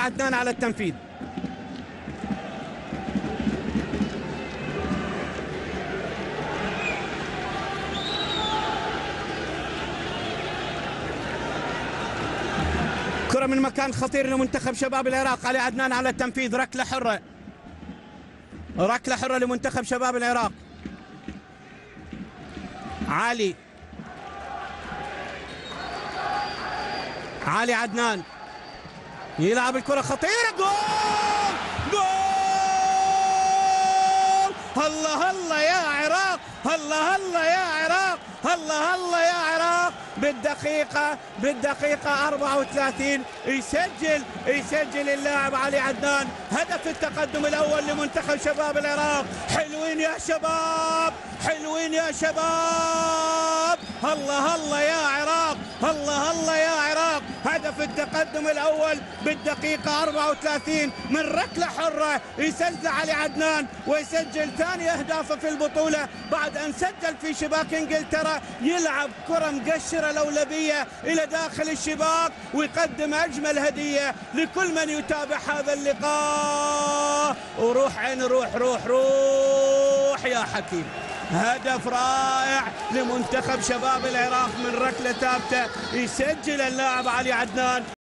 عدنان على التنفيذ. كرة من مكان خطير لمنتخب شباب العراق. علي عدنان على التنفيذ. ركلة حرة، ركلة حرة لمنتخب شباب العراق. علي عدنان يلعب الكرة خطيرة. جول جول. الله الله يا عراق، الله الله يا عراق، الله الله يا عراق. بالدقيقة 34 يسجل اللاعب علي عدنان هدف التقدم الأول لمنتخب شباب العراق. حلوين يا شباب، حلوين يا شباب. الله الله يا عراق، الله الله يا عراق. هدف التقدم الأول بالدقيقة 34 من ركلة حرة يسجل علي عدنان، ويسجل ثاني أهدافه في البطولة بعد أن سجل في شباك إنجلترا. يلعب كرة مقشرة لولبية إلى داخل الشباك، ويقدم أجمل هدية لكل من يتابع هذا اللقاء. وروح عين روح روح روح يا حكيم. هدف رائع لمنتخب شباب العراق من ركلة ثابتة يسجل اللاعب علي عدنان.